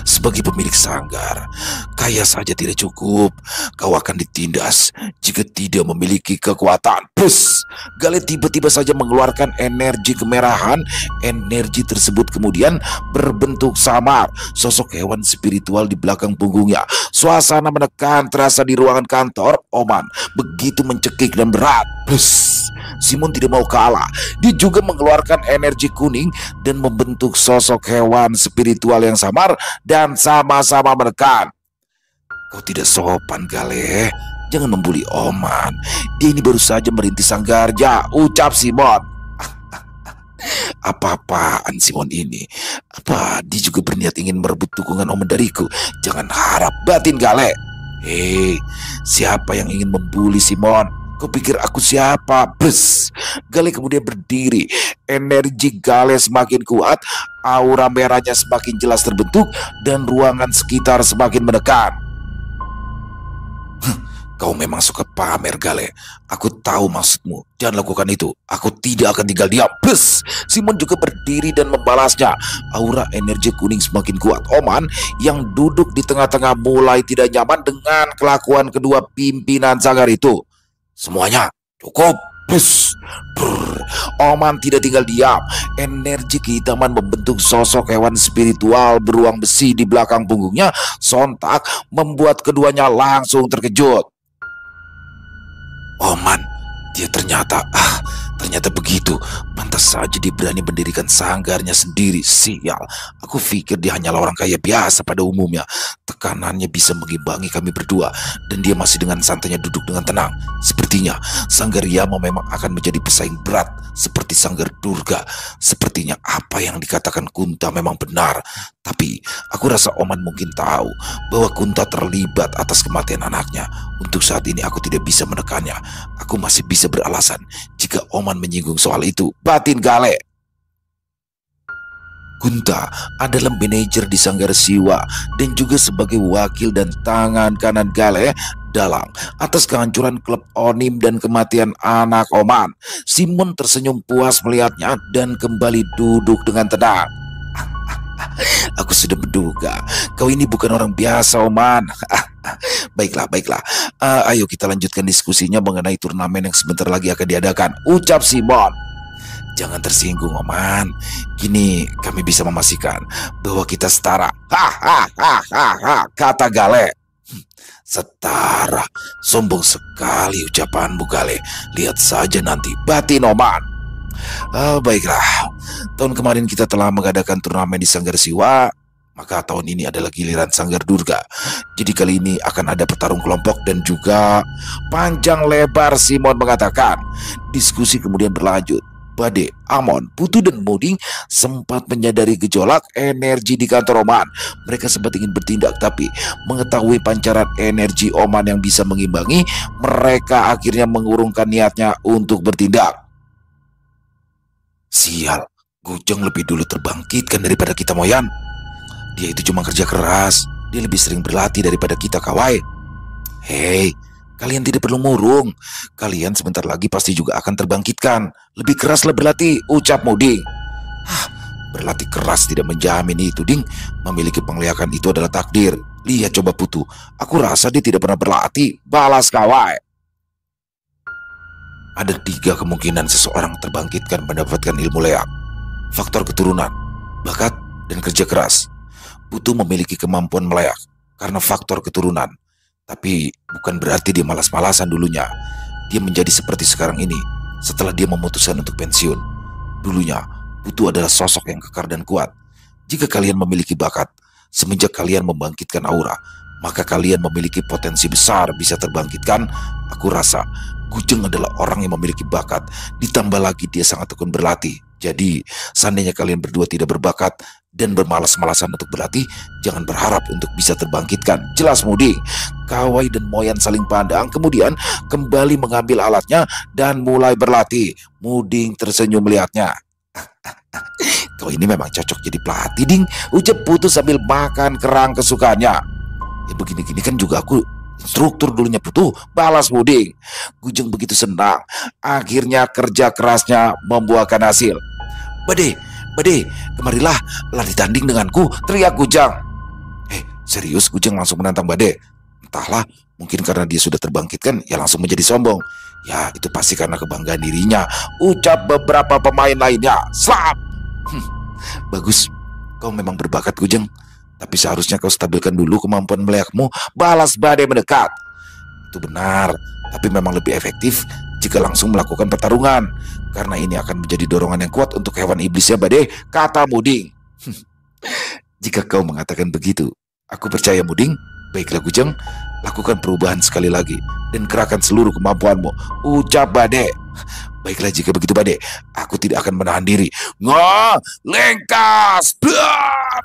sebagai pemilik sanggar, kaya saja tidak cukup. Kau akan ditindas jika tidak memiliki kekuatan. Bus! Gale tiba-tiba saja mengeluarkan energi kemerahan. Energi tersebut kemudian berbentuk samar, sosok hewan spiritual di belakang punggungnya. Suasana menekan terasa di ruangan kantor Oman, begitu mencekik dan berat. Bus! Simon tidak mau kalah. Dia juga mengeluarkan energi kuning dan membentuk sosok hewan spiritual yang samar dan sama-sama menekan. Kau tidak sopan, Gale. Jangan membuli Oman. Dia ini baru saja merintis Sanggarja, ucap Simon. Apa-apaan Simon ini? Apa dia juga berniat ingin merebut dukungan Oman dariku? Jangan harap, batin Gale. Siapa yang ingin membuli Simon? Kau pikir aku siapa? Bes! Gale kemudian berdiri. Energi Gale semakin kuat, aura merahnya semakin jelas terbentuk, dan ruangan sekitar semakin menekan. Kau memang suka pamer, Gale. Aku tahu maksudmu. Jangan lakukan itu. Aku tidak akan tinggal diam. Bes! Simon juga berdiri dan membalasnya. Aura energi kuning semakin kuat. Oman yang duduk di tengah-tengah mulai tidak nyaman dengan kelakuan kedua pimpinan sanggar itu. Semuanya cukup. Bus. Oman tidak tinggal diam. Energi kehitaman membentuk sosok hewan spiritual beruang besi di belakang punggungnya. Sontak membuat keduanya langsung terkejut. Oman, dia ternyata begitu. Pantas saja dia berani mendirikan sanggarnya sendiri. Sial, aku pikir dia hanyalah orang kaya biasa pada umumnya. Tekanannya bisa mengimbangi kami berdua, dan dia masih dengan santainya duduk dengan tenang. Sepertinya Sanggar Yama memang akan menjadi pesaing berat seperti Sanggar Durga. Sepertinya apa yang dikatakan Kunta memang benar. Tapi aku rasa Oman mungkin tahu bahwa Kunta terlibat atas kematian anaknya. Untuk saat ini aku tidak bisa menekannya. Aku masih bisa beralasan jika Oman menyinggung soal itu, batin Gale. Kunta adalah manajer di Sanggar Siwa dan juga sebagai wakil dan tangan kanan Gale dalang atas kehancuran klub Onim dan kematian anak Oman. Simon tersenyum puas melihatnya dan kembali duduk dengan tenang. Aku sudah menduga kau ini bukan orang biasa, Oman. Baiklah, baiklah. Ayo kita lanjutkan diskusinya mengenai turnamen yang sebentar lagi akan diadakan, ucap Simon. Jangan tersinggung, Oman. Kini kami bisa memastikan bahwa kita setara. Hahaha, kata Gale. Setara, sombong sekali ucapanmu, Gale. Lihat saja nanti, batin Oman. Baiklah, tahun kemarin kita telah mengadakan turnamen di Sanggar Siwa, maka tahun ini adalah giliran Sanggar Durga. Jadi kali ini akan ada petarung kelompok dan juga panjang lebar, Simon mengatakan. Diskusi kemudian berlanjut. Bade, Amon, Putu dan Muding sempat menyadari gejolak energi di kantor Oman. Mereka sempat ingin bertindak, tapi mengetahui pancaran energi Oman yang bisa mengimbangi, mereka akhirnya mengurungkan niatnya untuk bertindak. Sial, Gujeng lebih dulu terbangkitkan daripada kita, Moyan. Dia itu cuma kerja keras, dia lebih sering berlatih daripada kita, Kawai. Hei, kalian tidak perlu murung. Kalian sebentar lagi pasti juga akan terbangkitkan. Lebih keraslah berlatih, ucap Muding. Berlatih keras tidak menjamin itu, Ding. Memiliki penglihakan itu adalah takdir. Lihat coba Putu, aku rasa dia tidak pernah berlatih, balas Kawai. Ada 3 kemungkinan seseorang terbangkitkan mendapatkan ilmu leak. Faktor keturunan, bakat, dan kerja keras. Putu memiliki kemampuan meleak karena faktor keturunan. Tapi bukan berarti dia malas-malasan dulunya. Dia menjadi seperti sekarang ini setelah dia memutuskan untuk pensiun. Dulunya, Putu adalah sosok yang kekar dan kuat. Jika kalian memiliki bakat, semenjak kalian membangkitkan aura, maka kalian memiliki potensi besar bisa terbangkitkan. Aku rasa Gujeng adalah orang yang memiliki bakat, ditambah lagi dia sangat tekun berlatih. Jadi, seandainya kalian berdua tidak berbakat dan bermalas-malasan untuk berlatih, jangan berharap untuk bisa terbangkitkan. Jelas, Muding. Kawai dan Moyan saling pandang, kemudian kembali mengambil alatnya dan mulai berlatih. Muding tersenyum melihatnya. Kau ini memang cocok jadi pelatih, Ding, ucap Putu sambil makan kerang kesukaannya. Ya begini-gini kan juga aku instruktur dulunya, Putu, balas Muding. Gujeng begitu senang. Akhirnya kerja kerasnya membuahkan hasil. Bade, kemarilah, lari tanding denganku, teriak Gujang. Serius? Gujeng langsung menantang Bade. Entahlah, mungkin karena dia sudah terbangkitkan, ya langsung menjadi sombong. Ya, itu pasti karena kebanggaan dirinya, ucap beberapa pemain lainnya. Slap! Bagus, kau memang berbakat, Gujeng. Tapi seharusnya kau stabilkan dulu kemampuan meleakmu, balas Bade mendekat. Itu benar, tapi memang lebih efektif jika langsung melakukan pertarungan. Karena ini akan menjadi dorongan yang kuat untuk hewan iblisnya, Bade, kata Muding. Jika kau mengatakan begitu, aku percaya, Muding. Baiklah, Gujeng, lakukan perubahan sekali lagi dan kerahkan seluruh kemampuanmu, ucap Bade. Baiklah, jika begitu, Bade, aku tidak akan menahan diri. Lengkas!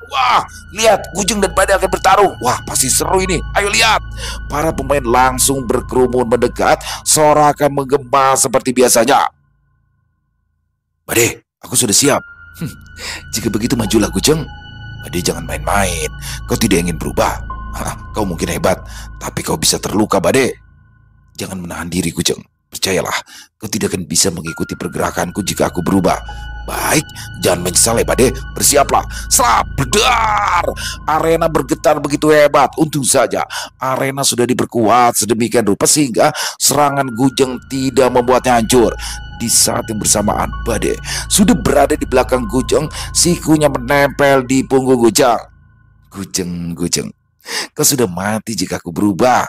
Wah, lihat, Gujeng dan Bade akan bertarung. Wah, pasti seru ini. Ayo lihat. Para pemain langsung berkerumun mendekat, sorakan menggema seperti biasanya. Bade, aku sudah siap. Jika begitu, majulah, Gujeng. Bade, jangan main-main. Kau tidak ingin berubah. Kau mungkin hebat, tapi kau bisa terluka, Bade. Jangan menahan diri, Gujeng. Percayalah, kau tidak akan bisa mengikuti pergerakanku jika aku berubah. Baik, jangan menyesal, Bade. Bersiaplah. Slap, bedar. Arena bergetar begitu hebat. Untung saja arena sudah diperkuat sedemikian rupa sehingga serangan Gujeng tidak membuatnya hancur. Di saat yang bersamaan, Bade sudah berada di belakang Gujeng, sikunya menempel di punggung Gujeng. Gujeng, kau sudah mati jika aku berubah.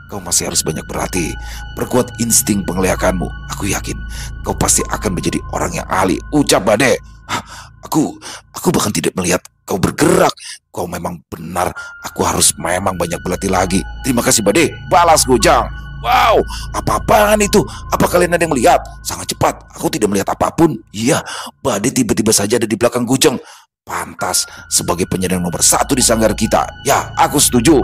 Kau masih harus banyak berlatih. Perkuat insting penglihakanmu. Aku yakin kau pasti akan menjadi orang yang ahli, ucap Bade. Aku bahkan tidak melihat kau bergerak. Kau memang benar. Aku harus memang banyak berlatih lagi. Terima kasih, Bade, balas Gujang. Wow, apa-apaan itu? Apa kalian ada yang melihat? Sangat cepat. Aku tidak melihat apapun. Iya, Bade tiba-tiba saja ada di belakang Gujang. Pantas sebagai penyerang nomor 1 di sanggar kita. Ya, aku setuju.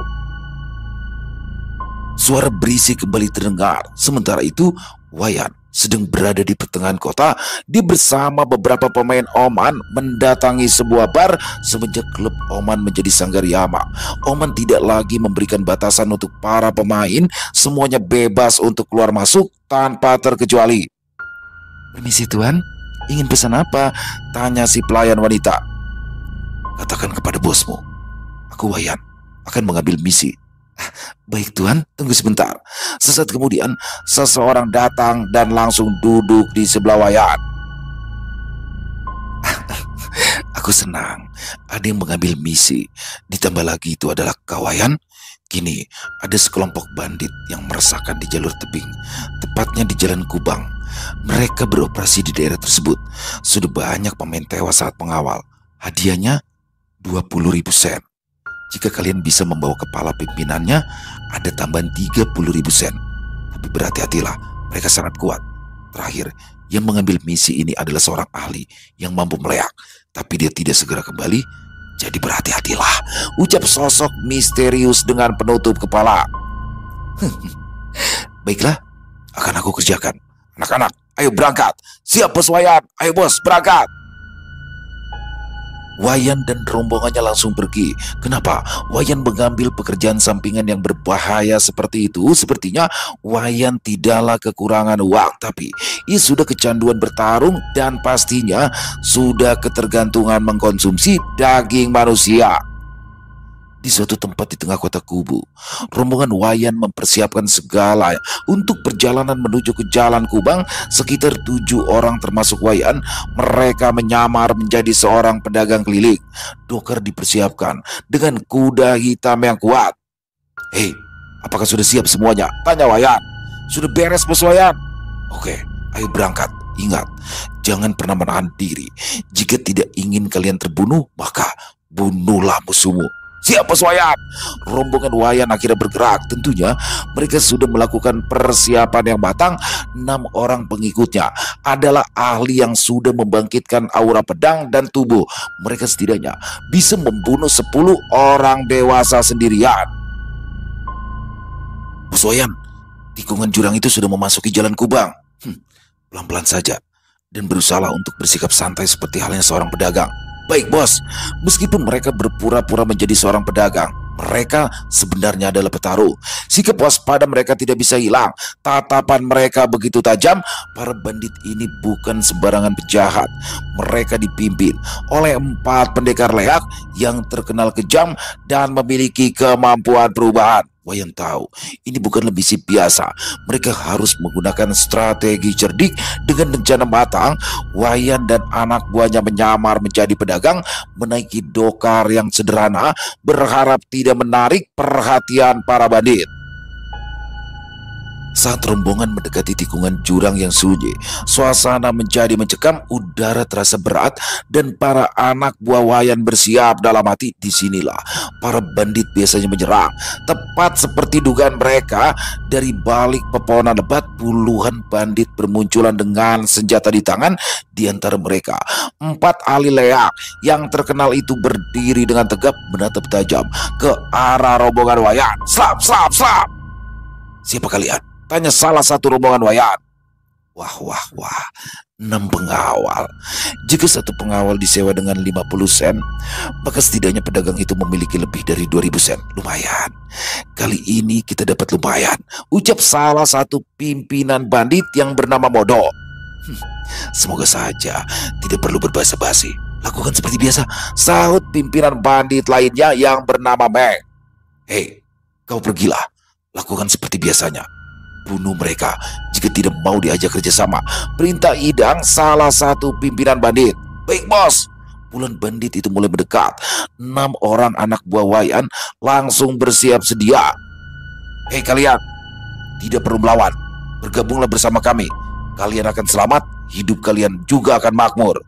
Suara berisik kembali terdengar. Sementara itu, Wayan Sedang berada di pertengahan kota, dia bersama beberapa pemain Oman mendatangi sebuah bar. Semenjak klub Oman menjadi sanggar Yama, Oman tidak lagi memberikan batasan untuk para pemain. Semuanya bebas untuk keluar masuk tanpa terkecuali. "Permisi tuan, ingin pesan apa?" tanya si pelayan wanita. "Katakan kepada bosmu, aku Wayan, akan mengambil misi." "Baik tuan, tunggu sebentar." Sesaat kemudian, seseorang datang dan langsung duduk di sebelah Wayan. "Aku senang ada yang mengambil misi. Ditambah lagi itu adalah kawayan. Kini ada sekelompok bandit yang meresahkan di jalur tebing, tepatnya di Jalan Kubang. Mereka beroperasi di daerah tersebut. Sudah banyak pemain tewas saat mengawal. Hadiahnya 20.000 sen. Jika kalian bisa membawa kepala pimpinannya, ada tambahan 30.000 sen. Tapi berhati-hatilah, mereka sangat kuat. Terakhir, yang mengambil misi ini adalah seorang ahli yang mampu meleak, tapi dia tidak segera kembali. Jadi berhati-hatilah," ucap sosok misterius dengan penutup kepala. "Baiklah, akan aku kerjakan. Anak-anak, ayo berangkat. Siap bos Wayan, ayo bos berangkat." Wayan dan rombongannya langsung pergi. Kenapa Wayan mengambil pekerjaan sampingan yang berbahaya seperti itu? Sepertinya Wayan tidaklah kekurangan uang, tapi ia sudah kecanduan bertarung dan pastinya sudah ketergantungan mengkonsumsi daging manusia. Di suatu tempat di tengah kota Kubu, rombongan Wayan mempersiapkan segala untuk perjalanan menuju ke Jalan Kubang. Sekitar 7 orang termasuk Wayan, mereka menyamar menjadi seorang pedagang keliling. Dokar dipersiapkan dengan kuda hitam yang kuat. "Hei, apakah sudah siap semuanya?" tanya Wayan. "Sudah beres bos Wayan." "Oke, ayo berangkat. Ingat, jangan pernah menahan diri. Jika tidak ingin kalian terbunuh, maka bunuhlah musuhmu." "Siap bos Wayan." Rombongan Wayan akhirnya bergerak. Tentunya mereka sudah melakukan persiapan yang matang. 6 orang pengikutnya adalah ahli yang sudah membangkitkan aura pedang dan tubuh. Mereka setidaknya bisa membunuh 10 orang dewasa sendirian. "Bos Wayan, tikungan jurang itu sudah memasuki Jalan Kubang." Pelan-pelan saja dan berusaha untuk bersikap santai seperti halnya seorang pedagang." "Baik bos." Meskipun mereka berpura-pura menjadi seorang pedagang, mereka sebenarnya adalah petarung. Sikap waspada mereka tidak bisa hilang. Tatapan mereka begitu tajam. Para bandit ini bukan sembarangan penjahat. Mereka dipimpin oleh 4 pendekar leak yang terkenal kejam dan memiliki kemampuan perubahan. Wayan tahu ini bukan misi biasa. Mereka harus menggunakan strategi cerdik. Dengan rencana matang, Wayan dan anak buahnya menyamar menjadi pedagang, menaiki dokar yang sederhana, berharap tidak menarik perhatian para bandit. Saat rombongan mendekati tikungan jurang yang sunyi, suasana menjadi mencekam, udara terasa berat, dan para anak buah Wayan bersiap dalam hati. Disinilah para bandit biasanya menyerang. Tepat seperti dugaan mereka, dari balik pepohonan lebat, puluhan bandit bermunculan dengan senjata di tangan. Di antara mereka, 4 ahli leak yang terkenal itu berdiri dengan tegap menatap tajam ke arah rombongan Wayan. "Slap, slap, slap!" "Siapa kalian?" tanya salah satu rombongan Wayan. Wah, 6 pengawal. Jika satu pengawal disewa dengan 50 sen, maka setidaknya pedagang itu memiliki lebih dari 2.000 sen. Lumayan. Kali ini kita dapat lumayan, ucap salah satu pimpinan bandit yang bernama Modo. Semoga saja tidak perlu berbasa-basi. Lakukan seperti biasa, sahut pimpinan bandit lainnya yang bernama Meng. "Hei, kau pergilah. Lakukan seperti biasanya. Bunuh mereka jika tidak mau diajak kerjasama," perintah Idang, salah satu pimpinan bandit. "Baik bos." Puluhan bandit itu mulai mendekat. 6 orang anak buah Wayan langsung bersiap sedia. "Hei kalian, tidak perlu melawan. Bergabunglah bersama kami. Kalian akan selamat, hidup kalian juga akan makmur."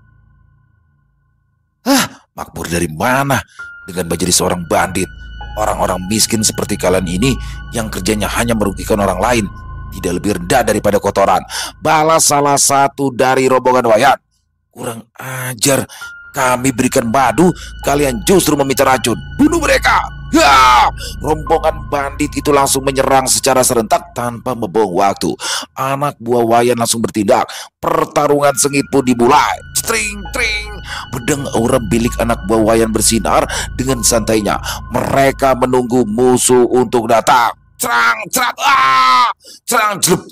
Makmur dari mana dengan menjadi seorang bandit? Orang-orang miskin seperti kalian ini yang kerjanya hanya merugikan orang lain tidak lebih rendah daripada kotoran, balas salah satu dari rombongan Wayan. "Kurang ajar, kami berikan madu, kalian justru meminta racun. Bunuh mereka!" Ya, rombongan bandit itu langsung menyerang secara serentak tanpa membuang waktu. Anak buah Wayan langsung bertindak. Pertarungan sengit pun dimulai. Tring, tring. Pedang aura bilik anak buah Wayan bersinar dengan santainya. Mereka menunggu musuh untuk datang. Cerang, cerat, cerang, jelep,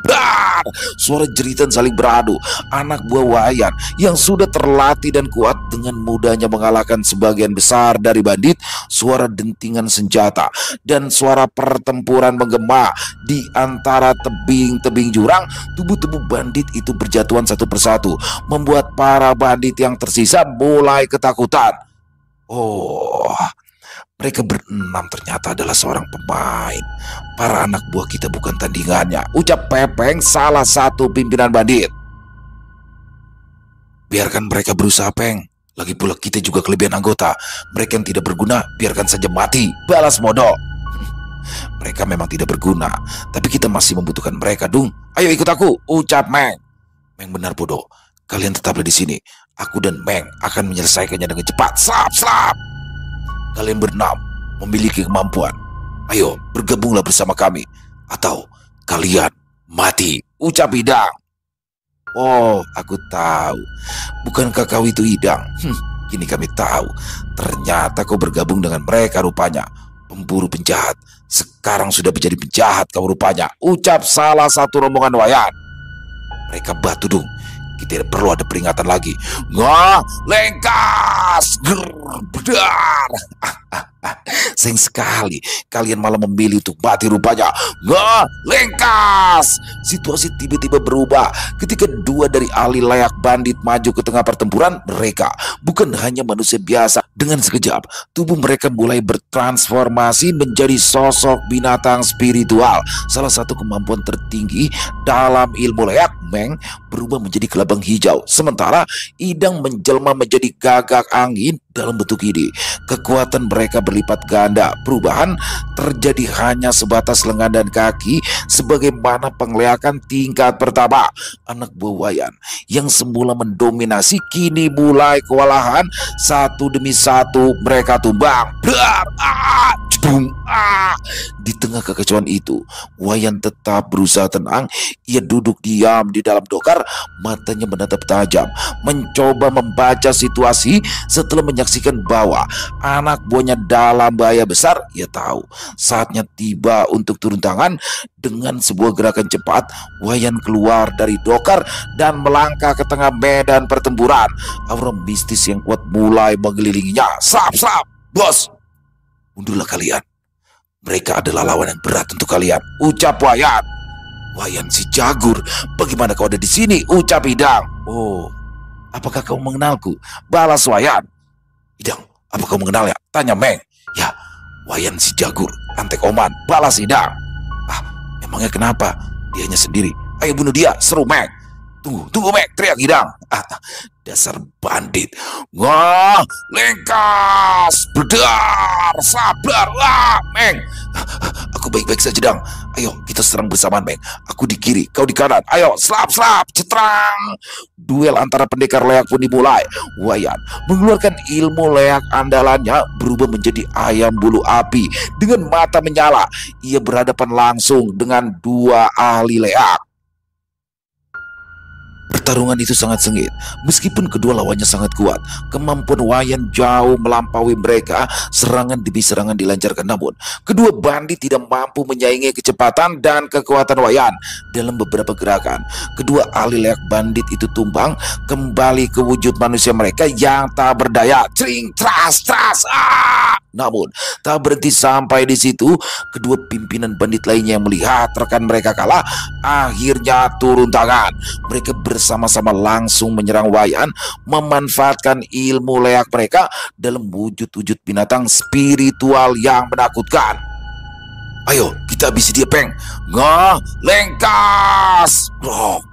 bar. Suara jeritan saling beradu. Anak buah Wayan yang sudah terlatih dan kuat dengan mudahnya mengalahkan sebagian besar dari bandit. Suara dentingan senjata dan suara pertempuran menggema di antara tebing-tebing jurang. Tubuh-tubuh bandit itu berjatuhan satu persatu, membuat para bandit yang tersisa mulai ketakutan. Oh, mereka berenam ternyata adalah seorang pemain. Para anak buah kita bukan tandingannya, ucap Pepeng, salah satu pimpinan bandit. Biarkan mereka berusaha, Peng. Lagi pula kita juga kelebihan anggota. Mereka yang tidak berguna, biarkan saja mati, balas Modo. Mereka memang tidak berguna, tapi kita masih membutuhkan mereka, Dung. Ayo ikut aku, ucap Meng. Meng benar, bodoh. Kalian tetaplah di sini. Aku dan Meng akan menyelesaikannya dengan cepat. Slap, slap. Kalian berenam memiliki kemampuan. Ayo bergabunglah bersama kami, atau kalian mati, ucap Idang. Oh, aku tahu. Bukankah kau itu Idang? Kini kami tahu. Ternyata kau bergabung dengan mereka rupanya. Pemburu penjahat. Sekarang sudah menjadi penjahat kau rupanya, ucap salah satu rombongan Wayan. Mereka batu, Dung. Kita tidak perlu ada peringatan lagi. Ngah, lengkas, bedar. Sayang sekali kalian malah memilih untuk mati rupanya. Ngah, lengkas. Situasi tiba-tiba berubah ketika dua dari ahli layak bandit maju ke tengah pertempuran. Mereka bukan hanya manusia biasa. Dengan sekejap tubuh mereka mulai bertransformasi menjadi sosok binatang spiritual. Salah satu kemampuan tertinggi dalam ilmu layak, Meng, berubah menjadi kelabang hijau, sementara Idang menjelma menjadi gagak angin dalam bentuk ini. Kekuatan mereka berlipat ganda. Perubahan terjadi hanya sebatas lengan dan kaki, sebagaimana penglihakan tingkat pertama. Anak buah Wayan yang semula mendominasi kini mulai kewalahan. Satu demi satu mereka tumbang. Di tengah kekacauan itu, Wayan tetap berusaha tenang. Ia duduk diam di dalam dokar, matanya menatap tajam, mencoba membaca situasi. Setelah menyaksikan bahwa anak buahnya dalam bahaya besar, ia tahu saatnya tiba untuk turun tangan. Dengan sebuah gerakan cepat, Wayan keluar dari dokar dan melangkah ke tengah medan pertempuran. Aura mistis yang kuat mulai mengelilinginya. Slap, slap, bos. Mundurlah kalian. Mereka adalah lawan yang berat untuk kalian, ucap Wayan. Wayan si Jagur, bagaimana kau ada di sini, ucap Idang. Oh, apakah kau mengenalku? Balas Wayan. Idang, apa kau mengenalnya? Tanya Meng. Ya, Wayan si Jagur, Antek Oman, balas Idang. Emangnya kenapa? Dianya sendiri. Ayo bunuh dia, seru Meng. Tunggu Meng, teriak Idang. Dasar bandit. Wah, lengkas, bedar, sabar, Meng. Aku baik-baik saja, Dang. Ayo kita serang bersamaan, Meng. Aku di kiri, kau di kanan. Ayo, slap, cetrang. Duel antara pendekar leak pun dimulai. Wayan mengeluarkan ilmu leak andalannya, berubah menjadi ayam bulu api. Dengan mata menyala, ia berhadapan langsung dengan dua ahli leak. Pertarungan itu sangat sengit. Meskipun kedua lawannya sangat kuat, kemampuan Wayan jauh melampaui mereka. Serangan demi serangan dilancarkan, namun kedua bandit tidak mampu menyaingi kecepatan dan kekuatan Wayan. Dalam beberapa gerakan, kedua ahli leak bandit itu tumbang kembali ke wujud manusia mereka yang tak berdaya. Cring, tras. Namun tak berhenti sampai di situ. Kedua pimpinan bandit lainnya yang melihat rekan mereka kalah akhirnya turun tangan. Mereka bersama-sama langsung menyerang Wayan, memanfaatkan ilmu leak mereka dalam wujud-wujud binatang spiritual yang menakutkan. Ayo kita habisi dia, Peng. Ngah, lengkas,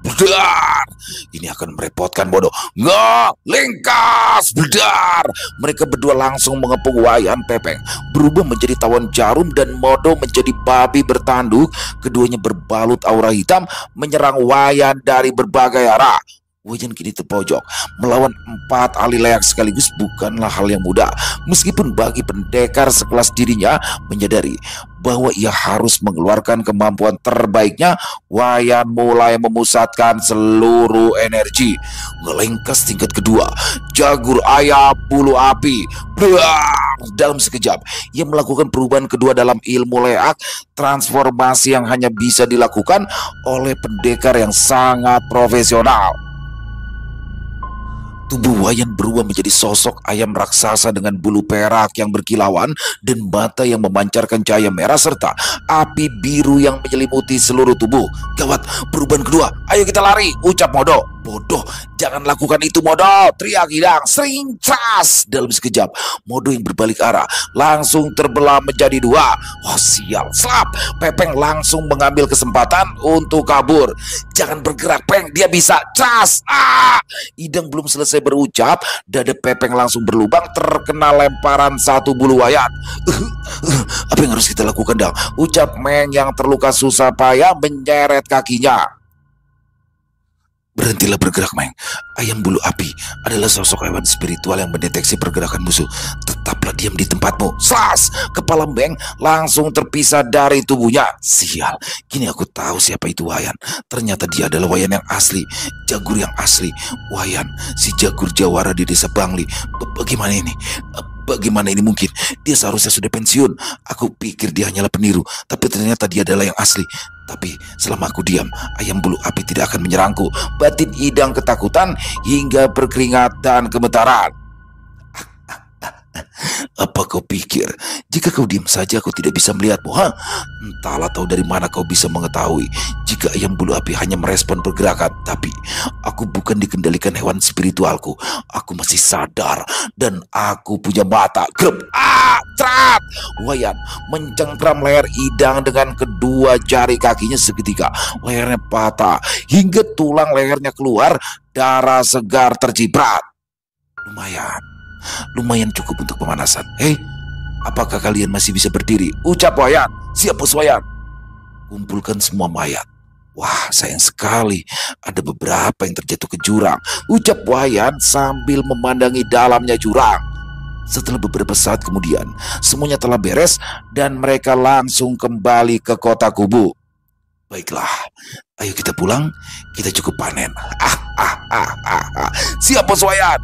bedar. Ini akan merepotkan, bodoh. Ngah, lengkas, bedar. Mereka berdua langsung mengepung Wayan. Pepeng berubah menjadi tawon jarum dan Modo menjadi babi bertanduk. Keduanya berbalut aura hitam menyerang Wayan dari berbagai arah. Wayan kini terpojok. Melawan 4 ahli leak sekaligus bukanlah hal yang mudah. Meskipun bagi pendekar sekelas dirinya menyadari bahwa ia harus mengeluarkan kemampuan terbaiknya, Wayan mulai memusatkan seluruh energi. Ngelengkas tingkat kedua, jagur ayam bulu api. Dalam sekejap, ia melakukan perubahan kedua dalam ilmu leak, transformasi yang hanya bisa dilakukan oleh pendekar yang sangat profesional. Tubuh Wayan berubah menjadi sosok ayam raksasa dengan bulu perak yang berkilauan dan mata yang memancarkan cahaya merah serta api biru yang menyelimuti seluruh tubuh. Gawat, perubahan kedua. Ayo kita lari, ucap Modo. Bodoh, jangan lakukan itu Modo, teriak Idang. Sering cas. Dalam sekejap, Modo yang berbalik arah langsung terbelah menjadi 2. Oh sial, slap. Pepeng langsung mengambil kesempatan untuk kabur. Jangan bergerak Peng, dia bisa. Cas. Idang belum selesai berucap, dada Pepeng langsung berlubang terkena lemparan satu bulu Wayan. Apa yang harus kita lakukan Dang? Ucap Meng yang terluka susah payah menyeret kakinya. Berhentilah bergerak Meng. Ayam bulu api adalah sosok hewan spiritual yang mendeteksi pergerakan musuh. Tetaplah diam di tempatmu. Slas! Kepala Meng langsung terpisah dari tubuhnya. Sial, kini aku tahu siapa itu Wayan. Ternyata dia adalah Wayan yang asli, jagur yang asli. Wayan, si jagur jawara di desa Bangli. Bagaimana ini? Bagaimana ini mungkin? Dia seharusnya sudah pensiun. Aku pikir dia hanyalah peniru, tapi ternyata dia adalah yang asli. Tapi selama aku diam, ayam bulu api tidak akan menyerangku. Batin Idang ketakutan hingga berkeringat dan gemetaran. Apa kau pikir jika kau diam saja aku tidak bisa melihatmu? Entahlah tahu dari mana kau bisa mengetahui jika ayam bulu api hanya merespon pergerakan. Tapi aku bukan dikendalikan hewan spiritualku. Aku masih sadar dan aku punya mata. Grup. Trat! Wayan mencengkram leher Idang dengan kedua jari kakinya seketika. Lehernya patah hingga tulang lehernya keluar. Darah segar terciprat. Lumayan cukup untuk pemanasan. Hei, apakah kalian masih bisa berdiri? Ucap Wayan. Siap Bos Wayan. Kumpulkan semua mayat. Wah, sayang sekali ada beberapa yang terjatuh ke jurang. Ucap Wayan sambil memandangi dalamnya jurang. Setelah beberapa saat kemudian, semuanya telah beres dan mereka langsung kembali ke kota kubu. Baiklah, ayo kita pulang. Kita cukup panen. Siap Bos Wayan.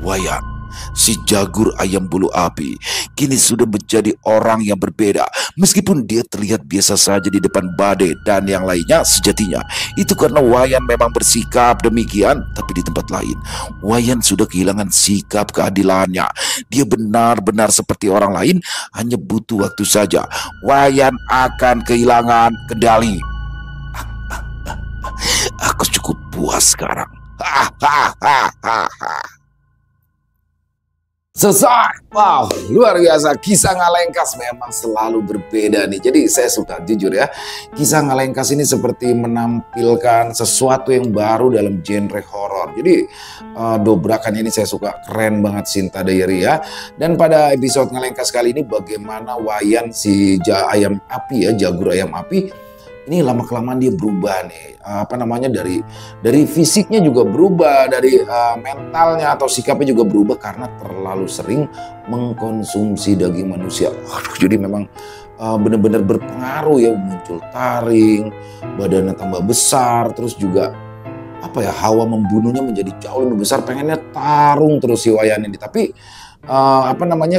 Wayan, si jagur ayam bulu api, kini sudah menjadi orang yang berbeda. Meskipun dia terlihat biasa saja di depan Bade dan yang lainnya, sejatinya itu karena Wayan memang bersikap demikian. Tapi di tempat lain, Wayan sudah kehilangan sikap keadilannya. Dia benar-benar seperti orang lain, hanya butuh waktu saja. Wayan akan kehilangan kendali. Aku cukup puas sekarang. Selesai. Wow, luar biasa. Kisah Ngalengkas memang selalu berbeda nih. Jadi saya suka jujur ya, kisah Ngalengkas ini seperti menampilkan sesuatu yang baru dalam genre horor. Jadi dobrakannya ini saya suka, keren banget Sinta Diary ya. Dan pada episode Ngalengkas kali ini bagaimana Wayan si ayam api ya, jagur ayam api ini lama-kelamaan dia berubah nih, dari fisiknya juga berubah, dari mentalnya atau sikapnya juga berubah karena terlalu sering mengkonsumsi daging manusia. Jadi memang benar-benar berpengaruh ya, muncul taring, badannya tambah besar, terus juga hawa membunuhnya menjadi jauh lebih besar, pengennya tarung terus si Wayan ini. Tapi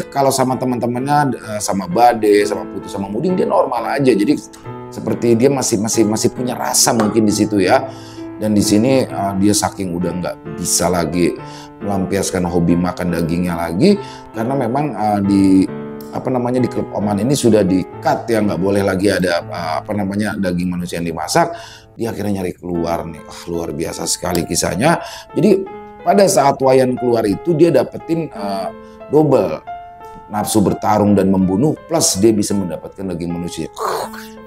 kalau sama teman-temannya, sama Bade, sama Putu, sama Muding, dia normal aja. Jadi seperti dia masih punya rasa mungkin di situ ya. Dan di sini dia saking udah nggak bisa lagi melampiaskan hobi makan dagingnya lagi, karena memang di klub Oman ini sudah di-cut ya, nggak boleh lagi ada daging manusia yang dimasak. Dia akhirnya nyari keluar nih. Luar biasa sekali kisahnya. Jadi pada saat Wayan keluar itu dia dapetin double nafsu bertarung dan membunuh, plus dia bisa mendapatkan daging manusia.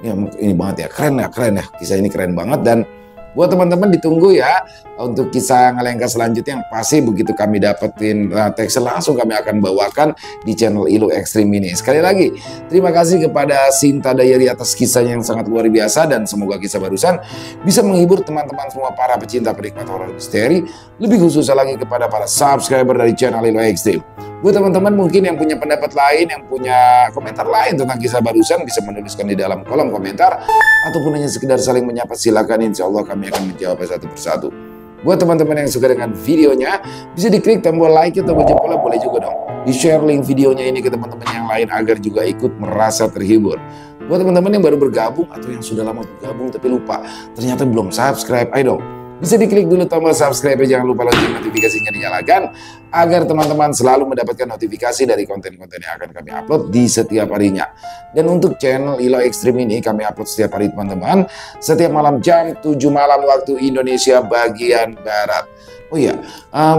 Ini banget ya, keren ya, kisah ini keren banget. Dan Buat teman-teman ditunggu ya untuk kisah Ngalengka selanjutnya yang pasti begitu kami dapetin teks langsung kami akan bawakan di channel Ilo Extreme ini. Sekali lagi, terima kasih kepada Sinta Dayari atas kisahnya yang sangat luar biasa dan semoga kisah barusan bisa menghibur teman-teman semua para pecinta penikmat horor misteri, lebih khusus lagi kepada para subscriber dari channel Ilo Extreme. Buat teman-teman mungkin yang punya pendapat lain, yang punya komentar lain tentang kisah barusan bisa menuliskan di dalam kolom komentar ataupun hanya sekedar saling menyapa, silakan, insya Allah kami akan menjawab satu persatu. Buat teman-teman yang suka dengan videonya bisa diklik tombol like atau jempol, boleh juga dong di share link videonya ini ke teman-teman yang lain agar juga ikut merasa terhibur. Buat teman-teman yang baru bergabung atau yang sudah lama bergabung tapi lupa ternyata belum subscribe, ayo dong bisa diklik dulu tombol subscribe, jangan lupa lonceng notifikasinya dinyalakan agar teman-teman selalu mendapatkan notifikasi dari konten-konten yang akan kami upload di setiap harinya. Dan untuk channel Ilo Extreme ini kami upload setiap hari teman-teman, setiap malam jam 7 malam waktu Indonesia bagian Barat. Oh iya,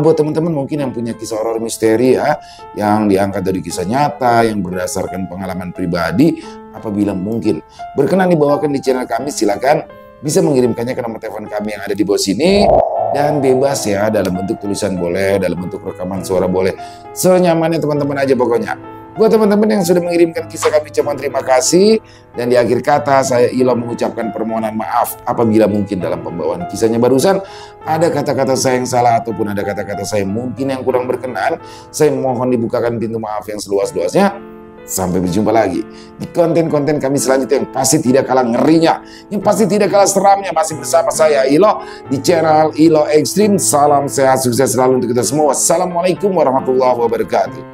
buat teman-teman mungkin yang punya kisah horor misteri ya, yang diangkat dari kisah nyata, yang berdasarkan pengalaman pribadi, apabila mungkin berkenan dibawakan di channel kami, silakan bisa mengirimkannya ke nomor telepon kami yang ada di bawah sini. Dan bebas ya, dalam bentuk tulisan boleh, dalam bentuk rekaman suara boleh, senyamannya teman-teman aja pokoknya. Buat teman-teman yang sudah mengirimkan kisah kami ucapkan terima kasih. Dan di akhir kata saya Ilo mengucapkan permohonan maaf apabila mungkin dalam pembawaan kisahnya barusan ada kata-kata saya yang salah ataupun ada kata-kata saya mungkin yang kurang berkenan. Saya mohon dibukakan pintu maaf yang seluas-luasnya. Sampai berjumpa lagi di konten-konten kami selanjutnya yang pasti tidak kalah ngerinya, yang pasti tidak kalah seramnya, masih bersama saya Ilo di channel Ilo Extreme. Salam sehat, sukses selalu untuk kita semua. Wassalamualaikum warahmatullahi wabarakatuh.